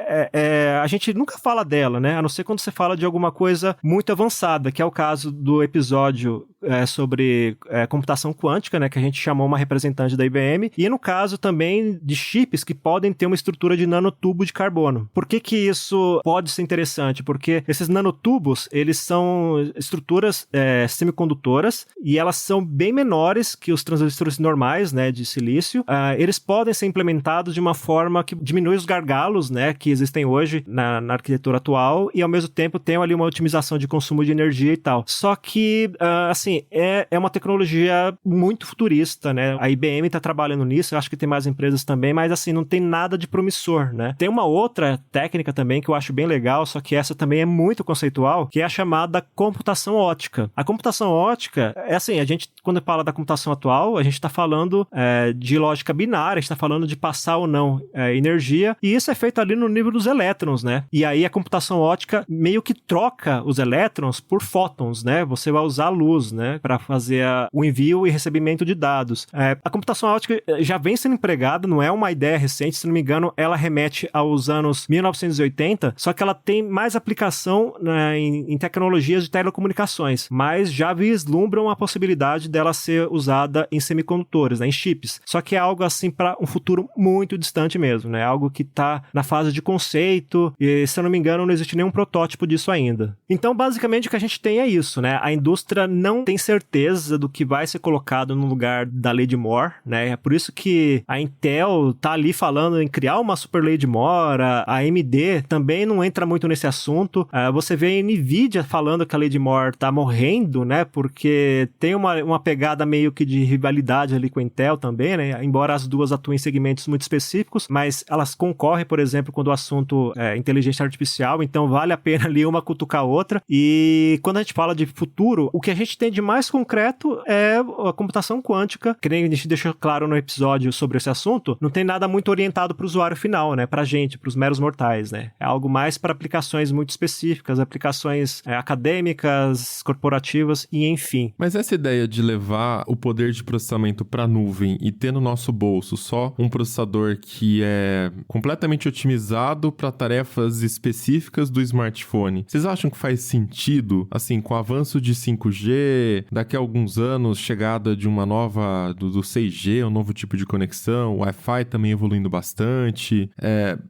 Speaker 4: a gente nunca fala dela, né? A não ser quando você fala de alguma coisa muito avançada, que é o caso do episódio sobre computação quântica, né? Que a gente chamou uma representante da IBM. E no caso também de chips que podem ter uma estrutura de nanotubo de carbono. Por que isso pode ser interessante? Porque esses nanotubos, eles são estruturas semicondutoras e elas são bem menores que os transistores normais, né, de silício. Eles podem ser implementados de uma forma que diminui os gargalos, né, que existem hoje na arquitetura atual e ao mesmo tempo tem ali uma otimização de consumo de energia e tal. Só que, assim, é uma tecnologia muito futurista, né? A IBM está trabalhando nisso, eu acho que tem mais empresas também, mas assim, não tem nada de promissor, né? Tem uma outra técnica também que eu acho bem legal, só que essa também é muito conceitual, que é a chamada computação ótica. A computação ótica, assim, a gente, quando fala da computação atual, a gente está falando de lógica binária, a gente está falando de passar ou não energia, e isso é feito ali no nível dos elétrons, né? E aí a computação ótica meio que troca os elétrons por fótons, né? Você vai usar a luz, né? Para fazer o envio e recebimento de dados. A computação ótica já vem sendo empregada, não é uma ideia recente, se não me engano, ela remete aos anos 1980, só que ela tem mais aplicação, né, em tecnologias de telecomunicações, mas já vislumbram a possibilidade dela ser usada em semicondutores, né, em chips. Só que é algo assim para um futuro muito distante mesmo, né? Algo que está na fase de conceito e, se eu não me engano, não existe nenhum protótipo disso ainda. Então, basicamente, o que a gente tem é isso, né? A indústria não tem certeza do que vai ser colocado no lugar da lei de Moore, né? É por isso que a Intel tá ali falando em criar uma super lei de Moore, a AMD também não entra muito nesse assunto. Você vê a Nvidia falando que a lei de Moore tá morrendo, né? Porque tem uma pegada meio que de rivalidade ali com a Intel também, né? Embora as duas atuem em segmentos muito específicos, mas elas concorrem, por exemplo, quando o assunto é inteligência artificial, então vale a pena ali uma cutucar a outra. E quando a gente fala de futuro, o que a gente tem de mais concreto é a computação quântica, que nem a gente deixou claro no episódio sobre esse assunto, não tem nada muito orientado para o usuário final, né? Pra gente, para os meros mortais, né? É algo mais para aplicações muito específicas, aplicações acadêmicas, corporativas e enfim.
Speaker 2: Mas essa ideia de levar o poder de processamento para a nuvem e ter no nosso bolso só um processador que é completamente otimizado para tarefas específicas do smartphone, vocês acham que faz sentido, assim, com o avanço de 5G, daqui a alguns anos, chegada de uma nova, do 6G, um novo tipo de conexão, o Wi-Fi também evoluindo bastante,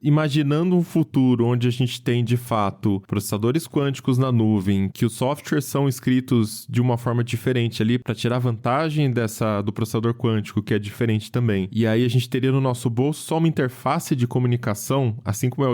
Speaker 2: imaginando um futuro onde a gente tem, de fato, processadores quânticos na nuvem, que os softwares são escritos de uma forma diferente ali para tirar vantagem do processador quântico, que é diferente também. E aí a gente teria no nosso bolso só uma interface de comunicação, assim como é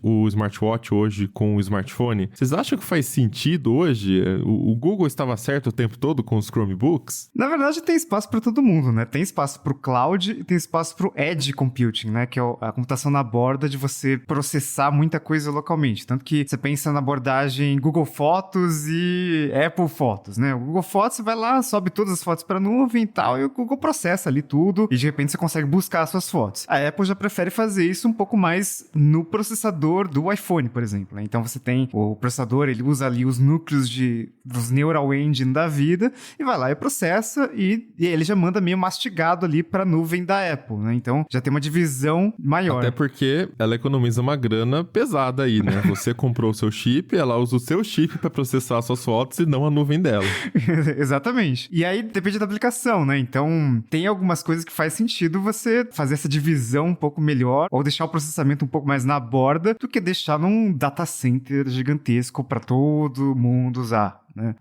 Speaker 2: o smartwatch hoje com o smartphone. Vocês acham que faz sentido hoje? O Google estava certo o tempo todo com os Chromebooks?
Speaker 3: Na verdade, tem espaço para todo mundo, né? Tem espaço para o cloud e tem espaço para o edge computing, né? Que é a computação na borda de você processar muita coisa localmente. Tanto que você pensa na abordagem Google Fotos e Apple Fotos, né? O Google Fotos, você vai lá, sobe todas as fotos para a nuvem e tal, e o Google processa ali tudo e de repente você consegue buscar as suas fotos. A Apple já prefere fazer isso um pouco mais no processador do iPhone, por exemplo, né? Então você tem o processador, ele usa ali os núcleos dos Neural Engine da vida e vai lá e processa e ele já manda meio mastigado ali para a nuvem da Apple, né? Então já tem uma divisão maior.
Speaker 2: Até porque ela economiza uma grana pesada aí, né? Você comprou o seu chip, ela usa o seu chip para processar as suas fotos e não a nuvem dela.
Speaker 3: Exatamente. E aí depende da aplicação, né? Então tem algumas coisas que faz sentido você fazer essa divisão um pouco melhor ou deixar o processamento um pouco mais na borda do que deixar num data center gigantesco para todo mundo usar. né?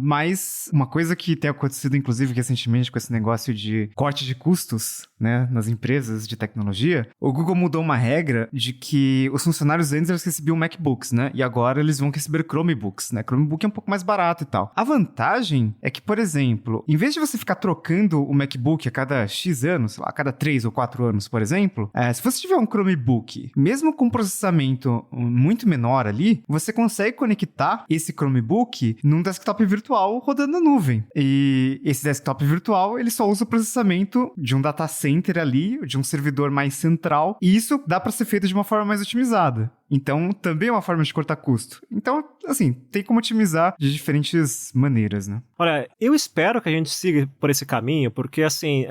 Speaker 3: Mas uma coisa que tem acontecido, inclusive, recentemente com esse negócio de corte de custos, né, nas empresas de tecnologia, o Google mudou uma regra de que os funcionários antes eles recebiam MacBooks, né? E agora eles vão receber Chromebooks, né? Chromebook é um pouco mais barato e tal. A vantagem é que, por exemplo, em vez de você ficar trocando o MacBook a cada X anos, sei lá, a cada 3 ou 4 anos, por exemplo, se você tiver um Chromebook, mesmo com processamento muito menor ali, você consegue conectar esse Chromebook num desktop virtual rodando na nuvem. E esse desktop virtual, ele só usa o processamento de um data center ali, de um servidor mais central, e isso dá para ser feito de uma forma mais otimizada. Então, também é uma forma de cortar custo. Então, assim, tem como otimizar de diferentes maneiras, né?
Speaker 4: Olha, eu espero que a gente siga por esse caminho, porque, assim,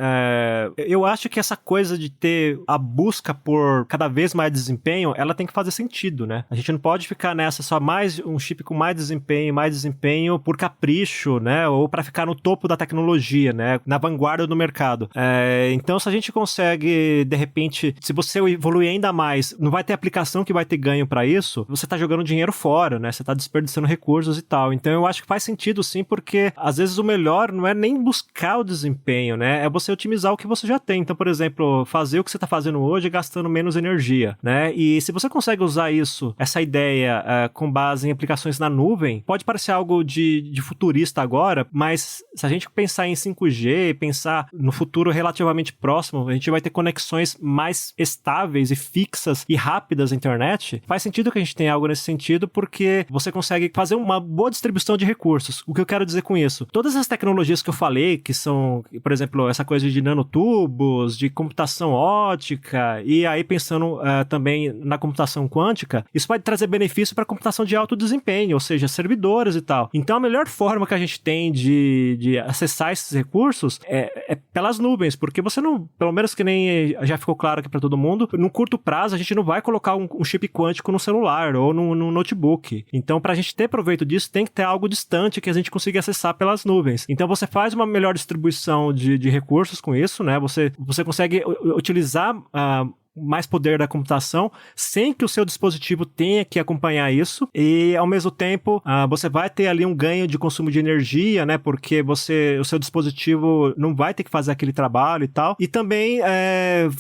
Speaker 4: eu acho que essa coisa de ter a busca por cada vez mais desempenho, ela tem que fazer sentido, né? A gente não pode ficar nessa só mais um chip com mais desempenho por capricho, né? Ou para ficar no topo da tecnologia, né? Na vanguarda do mercado. Então, se a gente consegue, de repente, se você evoluir ainda mais, não vai ter aplicação que vai ter ganho para isso, você tá jogando dinheiro fora, né? Você tá desperdiçando recursos e tal. Então, eu acho que faz sentido, sim, porque às vezes o melhor não é nem buscar o desempenho, né? É você otimizar o que você já tem. Então, por exemplo, fazer o que você tá fazendo hoje gastando menos energia, né? E se você consegue usar isso, essa ideia com base em aplicações na nuvem, pode parecer algo de futurista agora, mas se a gente pensar em 5G, pensar no futuro relativamente próximo, a gente vai ter conexões mais estáveis e fixas e rápidas à internet. Faz sentido que a gente tenha algo nesse sentido, porque você consegue fazer uma boa distribuição de recursos. O que eu quero dizer com isso? Todas as tecnologias que eu falei, que são, por exemplo, essa coisa de nanotubos, de computação ótica, e aí pensando também na computação quântica, isso pode trazer benefício para a computação de alto desempenho, ou seja, servidores e tal. Então, a melhor forma que a gente tem de acessar esses recursos é pelas nuvens, porque você não, pelo menos que nem já ficou claro aqui para todo mundo, no curto prazo a gente não vai colocar um chip quântico no celular ou no notebook. Então, para a gente ter proveito disso, tem que ter algo distante que a gente consiga acessar pelas nuvens. Então, você faz uma melhor distribuição de recursos com isso, né? Você consegue utilizar mais poder da computação, sem que o seu dispositivo tenha que acompanhar isso, e ao mesmo tempo você vai ter ali um ganho de consumo de energia, né, porque o seu dispositivo não vai ter que fazer aquele trabalho e tal, e também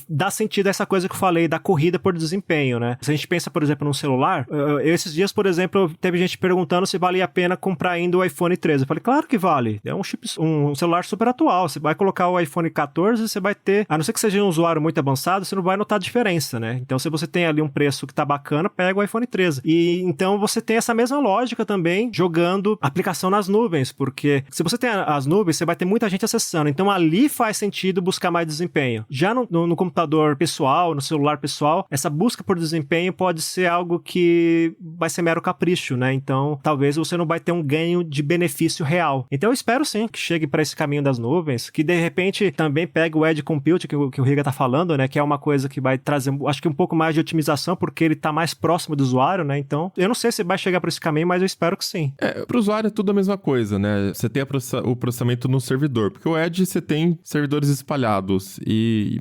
Speaker 4: dá sentido a essa coisa que eu falei, da corrida por desempenho, né. Se a gente pensa, por exemplo, num celular, esses dias, por exemplo, teve gente perguntando se valia a pena comprar ainda o iPhone 13, eu falei, claro que vale, é um celular super atual, você vai colocar o iPhone 14, você vai ter, a não ser que seja um usuário muito avançado, você não vai notar diferença, né? Então, se você tem ali um preço que tá bacana, pega o iPhone 13. E então você tem essa mesma lógica também jogando aplicação nas nuvens, porque se você tem as nuvens, você vai ter muita gente acessando. Então, ali faz sentido buscar mais desempenho. Já no computador pessoal, no celular pessoal, essa busca por desempenho pode ser algo que vai ser mero capricho, né? Então, talvez você não vai ter um ganho de benefício real. Então, eu espero sim que chegue para esse caminho das nuvens, que de repente também pegue o Edge Compute que o Riga tá falando, né? Que é uma coisa que vai trazer, acho que um pouco mais de otimização, porque ele tá mais próximo do usuário, né? Então, eu não sei se vai chegar por esse caminho, mas eu espero que sim.
Speaker 2: Pro usuário é tudo a mesma coisa, né? Você tem o processamento no servidor, porque o Edge você tem servidores espalhados,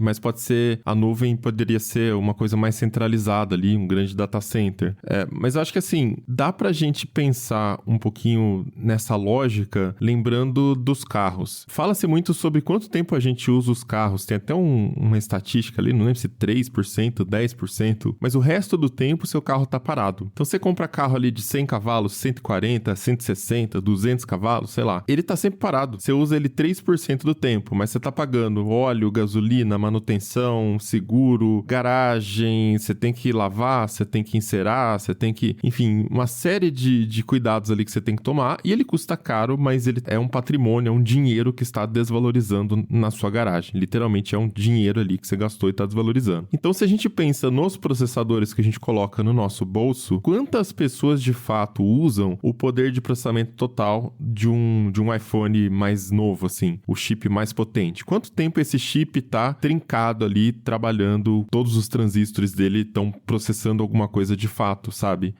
Speaker 2: mas pode ser, a nuvem poderia ser uma coisa mais centralizada ali, um grande data center. Mas eu acho que assim, dá pra gente pensar um pouquinho nessa lógica, lembrando dos carros. Fala-se muito sobre quanto tempo a gente usa os carros, tem até uma estatística ali, não lembro se 3%, 10%, mas o resto do tempo seu carro tá parado. Então você compra carro ali de 100 cavalos, 140, 160, 200 cavalos, sei lá. Ele tá sempre parado. Você usa ele 3% do tempo, mas você tá pagando óleo, gasolina, manutenção, seguro, garagem, você tem que lavar, você tem que encerar, você tem que... Enfim, uma série de cuidados ali que você tem que tomar, e ele custa caro, mas ele é um patrimônio, é um dinheiro que está desvalorizando na sua garagem. Literalmente é um dinheiro ali que você gastou e tá desvalorizando. Então, se a gente pensa nos processadores que a gente coloca no nosso bolso, quantas pessoas de fato usam o poder de processamento total de um iPhone mais novo, assim, o chip mais potente? Quanto tempo esse chip tá trincado ali, trabalhando, todos os transistores dele estão processando alguma coisa de fato, sabe?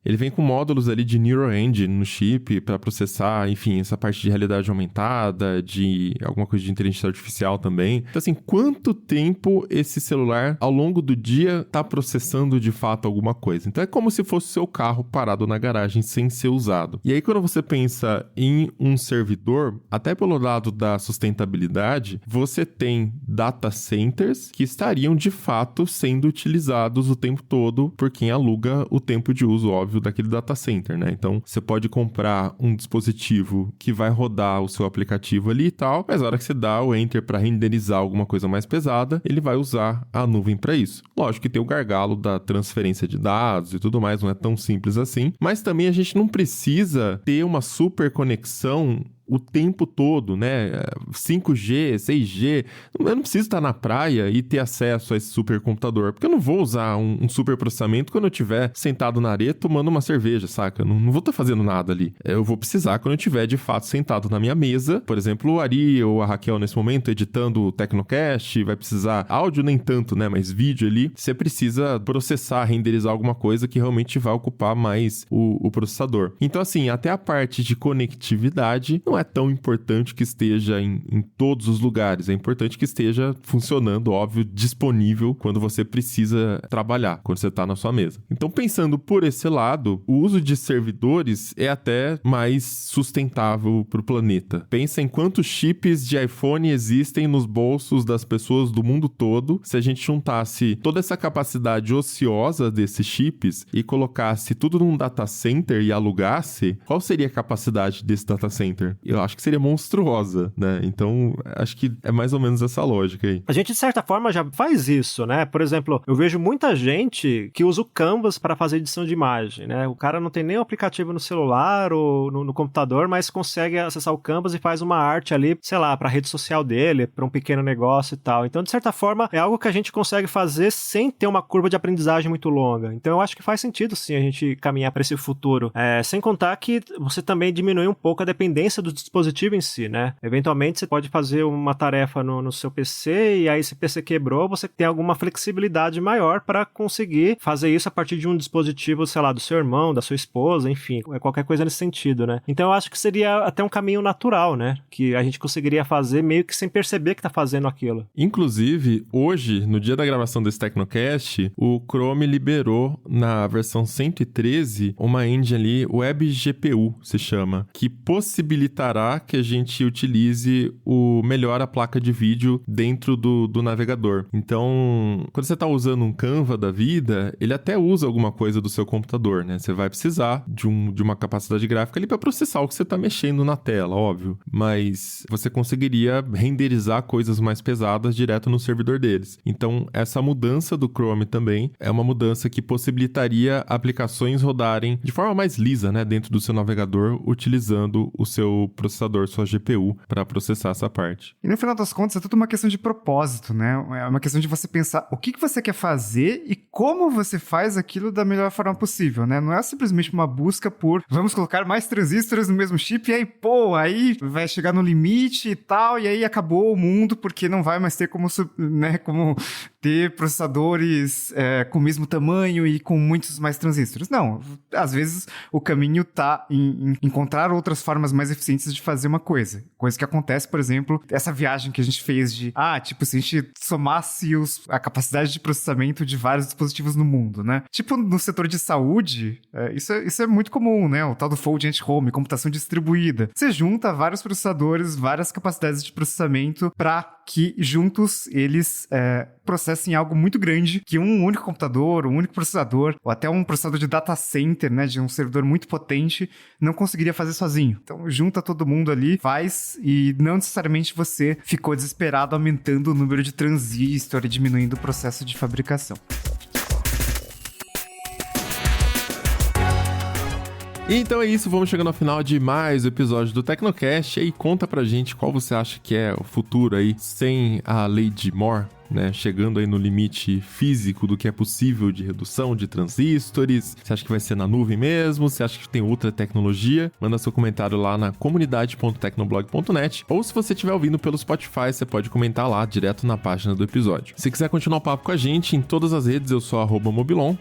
Speaker 2: Ele vem com módulos ali de Neural Engine no chip para processar, enfim, essa parte de realidade aumentada, de alguma coisa de inteligência artificial também. Então, assim, quanto tempo esse celular celular, ao longo do dia, tá processando de fato alguma coisa. Então é como se fosse o seu carro parado na garagem sem ser usado. E aí quando você pensa em um servidor, até pelo lado da sustentabilidade, você tem data centers que estariam de fato sendo utilizados o tempo todo por quem aluga o tempo de uso, óbvio, daquele data center, né? Então você pode comprar um dispositivo que vai rodar o seu aplicativo ali e tal, mas na hora que você dá o enter para renderizar alguma coisa mais pesada, ele vai usar a nuvem para isso. Lógico que tem o gargalo da transferência de dados e tudo mais, não é tão simples assim, mas também a gente não precisa ter uma super conexão o tempo todo, né? 5G, 6G. Eu não preciso estar na praia e ter acesso a esse supercomputador, porque eu não vou usar um superprocessamento quando eu estiver sentado na areia tomando uma cerveja, saca? Eu não vou estar fazendo nada ali. Eu vou precisar quando eu estiver, de fato, sentado na minha mesa. Por exemplo, o Ari ou a Raquel, nesse momento, editando o Tecnocast, vai precisar... Áudio nem tanto, né? Mas vídeo ali, você precisa processar, renderizar alguma coisa que realmente vai ocupar mais o processador. Então, assim, até a parte de conectividade não é tão importante que esteja em todos os lugares. É importante que esteja funcionando, óbvio, disponível quando você precisa trabalhar, quando você está na sua mesa. Então, pensando por esse lado, o uso de servidores é até mais sustentável para o planeta. Pensa em quantos chips de iPhone existem nos bolsos das pessoas do mundo todo. Se a gente juntasse toda essa capacidade ociosa desses chips e colocasse tudo num data center e alugasse, qual seria a capacidade desse data center? Eu acho que seria monstruosa, né? Então, acho que é mais ou menos essa lógica aí.
Speaker 4: A gente, de certa forma, já faz isso, né? Por exemplo, eu vejo muita gente que usa o Canvas para fazer edição de imagem, né? O cara não tem nem o aplicativo no celular ou no computador, mas consegue acessar o Canvas e faz uma arte ali, sei lá, para a rede social dele, para um pequeno negócio e tal. Então, de certa forma, é algo que a gente consegue fazer sem ter uma curva de aprendizagem muito longa. Então, eu acho que faz sentido, sim, a gente caminhar para esse futuro. Sem contar que você também diminui um pouco a dependência do dispositivo em si, né? Eventualmente, você pode fazer uma tarefa no seu PC e aí se o PC quebrou, você tem alguma flexibilidade maior para conseguir fazer isso a partir de um dispositivo, sei lá, do seu irmão, da sua esposa, enfim, qualquer coisa nesse sentido, né? Então, eu acho que seria até um caminho natural, né? Que a gente conseguiria fazer meio que sem perceber que tá fazendo aquilo.
Speaker 2: Inclusive, hoje, no dia da gravação desse Tecnocast, o Chrome liberou na versão 113 uma engine ali, WebGPU se chama, que possibilitará que a gente utilize melhor a placa de vídeo dentro do navegador. Então, quando você está usando um Canva da vida, ele até usa alguma coisa do seu computador, né? Você vai precisar de uma capacidade gráfica ali para processar o que você está mexendo na tela, óbvio. Mas você conseguiria renderizar coisas mais pesadas direto no servidor deles. Então, essa mudança do Chrome também é uma mudança que possibilitaria aplicações rodarem de forma mais lisa, né? Dentro do seu navegador, utilizando o seu processador, sua GPU, para processar essa parte.
Speaker 3: E no final das contas, é tudo uma questão de propósito, né? É uma questão de você pensar o que você quer fazer e como você faz aquilo da melhor forma possível, né? Não é simplesmente uma busca por vamos colocar mais transistores no mesmo chip e aí, aí vai chegar no limite e tal, e aí acabou o mundo porque não vai mais ter como ter processadores com o mesmo tamanho e com muitos mais transistores. Não, às vezes o caminho tá em encontrar outras formas mais eficientes de fazer uma coisa que acontece, por exemplo, essa viagem que a gente fez de, se a gente somasse a capacidade de processamento de vários dispositivos no mundo, né? Tipo, no setor de saúde, isso é muito comum, né? O tal do Fold at Home, computação distribuída. Você junta vários processadores, várias capacidades de processamento para que juntos eles processem algo muito grande que um único computador, um único processador, ou até um processador de data center, né, de um servidor muito potente, não conseguiria fazer sozinho. Então, junta todo mundo ali, faz, e não necessariamente você ficou desesperado aumentando o número de transistor e diminuindo o processo de fabricação.
Speaker 2: Então é isso, vamos chegando ao final de mais um episódio do Tecnocast. E aí conta pra gente qual você acha que é o futuro aí sem a lei de Moore, né? Chegando aí no limite físico do que é possível de redução de transistores. Você acha que vai ser na nuvem mesmo? Você acha que tem outra tecnologia? Manda seu comentário lá na comunidade.tecnoblog.net, ou se você estiver ouvindo pelo Spotify, você pode comentar lá direto na página do episódio. Se quiser continuar o papo com a gente, em todas as redes eu sou @mobilon,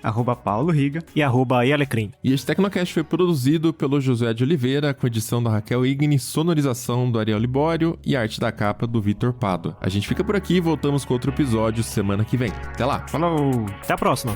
Speaker 3: @Paulo Riga
Speaker 4: e @Alecrim.
Speaker 2: E este Tecnocast foi produzido pelo Josué de Oliveira, com edição da Raquel Igni, sonorização do Ariel Libório e arte da capa do Vitor Pádua. A gente fica por aqui, voltamos com outro episódio semana que vem. Até lá.
Speaker 3: Falou!
Speaker 4: Até a próxima.